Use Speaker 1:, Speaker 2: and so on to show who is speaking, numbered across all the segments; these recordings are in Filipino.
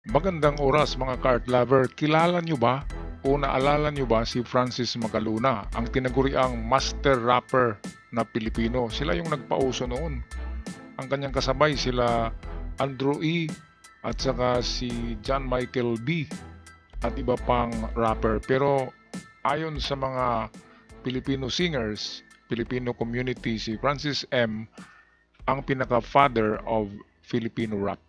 Speaker 1: Magandang oras mga ka-art lover. Kilala nyo ba o naalala nyo ba si Francis Magaluna, ang tinaguriang master rapper na Pilipino? Sila yung nagpauso noon. Ang kanyang kasabay sila Andrew E. at saka si John Michael B. at iba pang rapper. Pero ayon sa mga Filipino singers, Filipino community, si Francis M. ang pinaka-father of Filipino rap.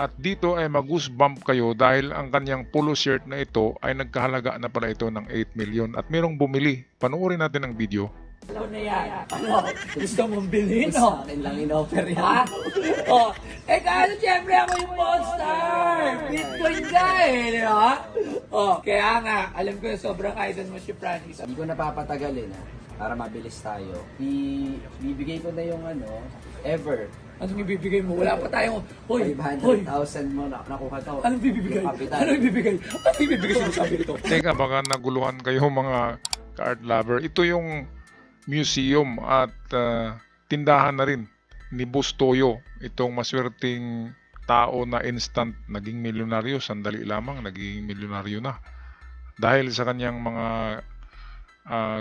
Speaker 1: At dito ay mag-goosebump kayo dahil ang kanyang polo shirt na ito ay nagkahalaga na pala ito ng 8 million at merong bumili. Panoorin natin ang video.
Speaker 2: Ano na yan? Ano? Gusto mong bilhin, no?
Speaker 3: Sa akin lang in-offer yan.
Speaker 2: Ha? Oh, kasi siyempre ako yung monster! Bitcoin ka di ba? Oh, kaya nga, alam ko sobrang idol mo si Francis.
Speaker 3: Hindi ko napapatagalin para mabilis tayo. Bibigay ko na yung ever.
Speaker 2: Anong ibibigay mo? Wala pa tayong, hoy,
Speaker 3: 500,000 mo nakuha to.
Speaker 2: Anong bibigay?
Speaker 3: Yung capital.
Speaker 2: Anong ibibigay? Anong ibibigay sinasabi nito?
Speaker 1: Teka, baka naguluhan kayo mga ka-art lover. Ito yung museum at tindahan na rin ni Bustoyo. Itong maswerteng tao na instant naging milyonaryo. Sandali lamang, naging milyonaryo na. Dahil sa kanyang mga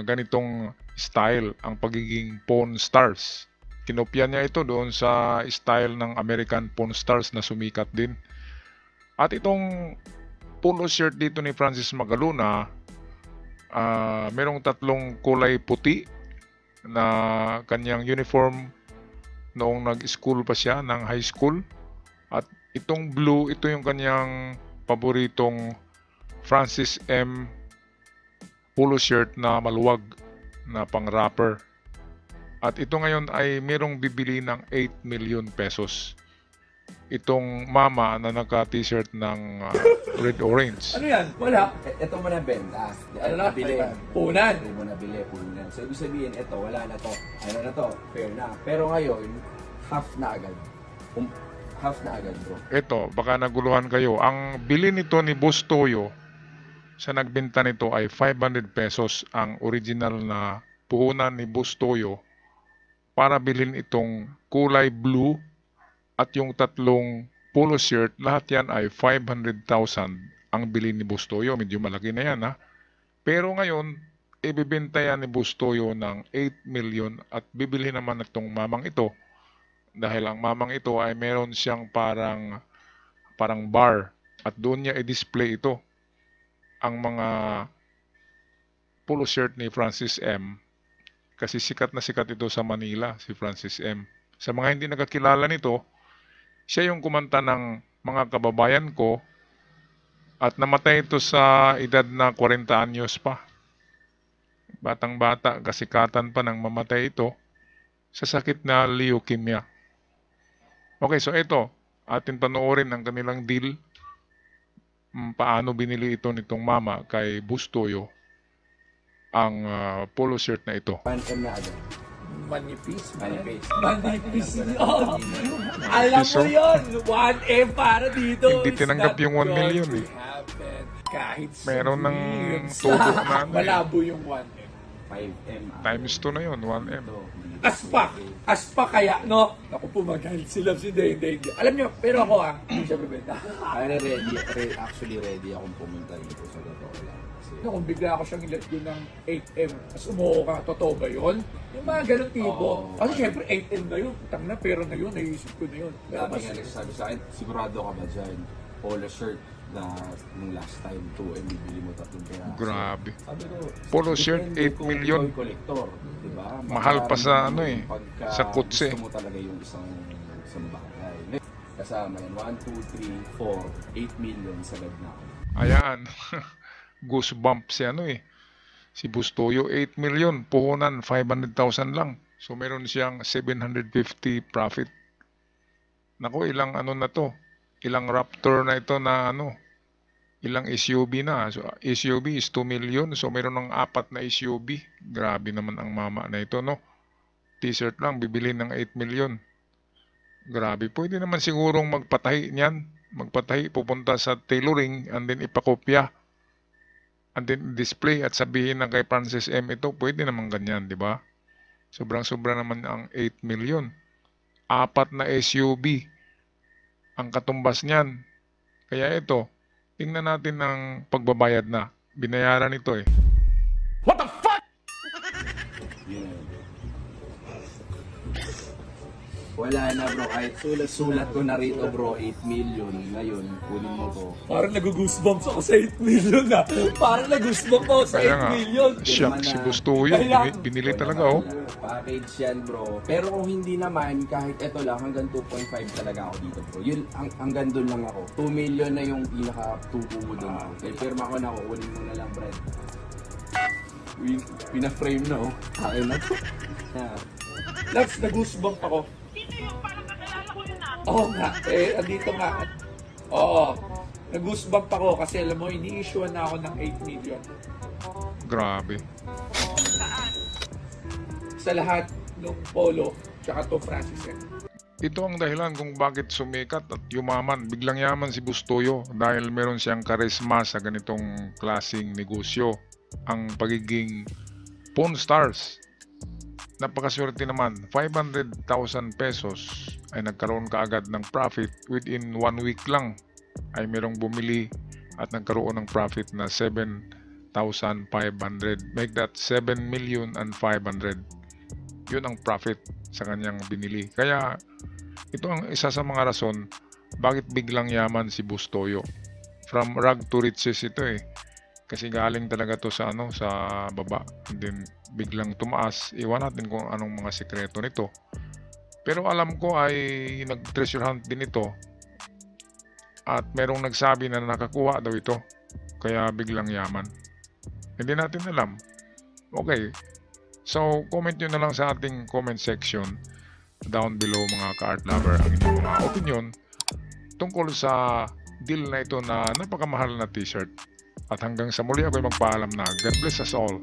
Speaker 1: ganitong style, ang pagiging Pawn Stars. Kinopya niya ito doon sa style ng American Pawn Stars na sumikat din. At itong polo shirt dito ni Francis Magaluna, merong tatlong kulay puti na kanyang uniform noong nag-school pa siya ng high school. At itong blue, ito yung kanyang paboritong Francis M. polo shirt na maluwag na pang-rapper. At ito ngayon ay merong bibili ng 8 million pesos. Itong mama na naka-t-shirt ng red-orange.
Speaker 2: Ano yan? Wala.
Speaker 3: Ito mo na benta.
Speaker 2: Ano na?
Speaker 3: Nabili.
Speaker 2: Punan.
Speaker 3: Ito mo nabili, punan. So, ibig sabihin, ito, wala na to. Ano na to? Fair na. Pero ngayon, half na agad. Half na agad, bro.
Speaker 1: Ito, baka naguluhan kayo. Ang bili nito ni Bustoyo, sa nagbenta nito ay 500 pesos ang original na puhunan ni Bustoyo para bilhin itong kulay blue at yung tatlong polo shirt. Lahat yan ay 500,000 ang bilhin ni Bustoyo. Medyo malaki na yan ha. Pero ngayon, ibibenta yan ni Bustoyo ng 8 million at bibili naman itong mamang ito. Dahil ang mamang ito ay meron siyang parang bar at doon niya i-display ito. Ang mga polo shirt ni Francis M. Kasi sikat na sikat ito sa Manila, si Francis M. Sa mga hindi nakakilala nito, siya yung kumanta ng Mga Kababayan Ko at namatay ito sa edad na 40 anyos pa. Batang-bata, kasikatan pa nang mamatay ito sa sakit na leukemia. Okay, so ito, atin panoorin ang kanilang deal. Paano binili ito nitong mama kay Bustoyo ang polo shirt na ito.
Speaker 3: 1M na agad.
Speaker 2: Manipis.
Speaker 3: Manipis.
Speaker 2: Manipis yun. Alam mo yun. 1M para dito.
Speaker 1: Hindi tinanggap yung 1 million eh.
Speaker 2: Kahit
Speaker 1: Meron ng tubo na
Speaker 2: malabo yung 1M.
Speaker 3: 5M.
Speaker 1: Times 2 na yun, 1M.
Speaker 2: Aspa kaya, no? Ako po, magalit sila si Day. Alam nyo, pero ako hindi siya bibenta.
Speaker 3: Actually ready akong pumunta dito sa totoo lang.
Speaker 2: Kung bigla ako siyang ilat yun ng 8M, tapos umuho ka, totoo ba yun? Yung mga ganun tipo. Kasi syempre 8M na yun, utang na pera na yun, naisip ko na yun.
Speaker 3: Dami nga nagsasabi sa akin, sigurado ka ba dyan? Polo shirt na nung last time 2M bibili mo 3 peraso.
Speaker 1: Grabe.
Speaker 3: Sabi ko,
Speaker 1: Polo shirt, 8 million.
Speaker 3: Collector, diba?
Speaker 1: Mahal pa sa sa kutse.
Speaker 3: Gusto mo talaga yung isang bagay. Kasama yan, 1, 2, 3, 4, 8 million sagad na ako.
Speaker 1: Ayan. Goosebump si si Bustoyo. 8 million. Puhunan, 500,000 lang. So meron siyang 750 profit. Nako, ilang na to. Ilang Raptor na ito na ilang SUV na. So SUV is 2 million. So meron ng 4 na SUV. Grabe naman ang mama na ito, no? T-shirt lang, bibili ng 8 million. Grabe. Pwede naman sigurong magpatahi niyan. Magpatahi, pupunta sa tailoring and then ipakopya. And then display at sabihin na kay Francis M. ito. Pwede naman ganyan, di ba? Sobrang-sobra naman ang 8 million. 4 na SUV. Ang katumbas niyan, Kaya ito, tingnan natin ang pagbabayad na. Binayaran ito eh.
Speaker 3: Yun na yun. Wala na bro, kahit sulat ko na rito bro, 8 million. Ngayon, kunin mo to.
Speaker 2: Parang nag-goosebumps ako sa 8 million na. Parang nag-goosebumps ako sa
Speaker 1: Kaya
Speaker 2: 8
Speaker 1: nga,
Speaker 2: million.
Speaker 1: siyak si Bustoyo. Binili talaga oh.
Speaker 3: Package yan bro. Pero kung hindi naman, kahit eto lang, hanggang 2.5 talaga ako dito bro. Yun, hanggang doon lang ako. 2 million na yung pinaka-tubo mo doon bro. Kaya pirma ko na, kukunin mo na lang Brad. Pina-frame na oh. Akin na to.
Speaker 2: Laps, nag-goosebump ako. Oo nga, andito nga. Oo, nag-goosebump ako kasi alam mo, ini-issue na ako ng 8 million.
Speaker 1: Grabe.
Speaker 2: Sa lahat ng polo, tsaka to Francis.
Speaker 1: Ito ang dahilan kung bakit sumikat at yumaman. Biglang yaman si Bustoyo dahil meron siyang karisma sa ganitong klaseng negosyo. Ang pagiging pawn stars. Napakaswerte naman, 500,000 pesos ay nagkaroon kaagad ng profit within 1 week lang ay merong bumili at nagkaroon ng profit na 7,500. Make that 7,500,000. Yun ang profit sa kanyang binili. Kaya ito ang isa sa mga rason bakit biglang yaman si Bustoyo. From rag to riches ito eh. Kasi galing talaga to sa sa baba, and then biglang tumaas. Iwan natin kung anong mga sekreto nito. Pero alam ko ay nag-treasure hunt din ito. At merong nagsabi na nakakuha daw ito. Kaya biglang yaman. Hindi natin alam. Okay. So, comment nyo na lang sa ating comment section down below mga ka-art lover ang inyong mga opinion tungkol sa deal na ito na napakamahal na t-shirt. At hanggang sa muli ako'y magpaalam na God bless us all.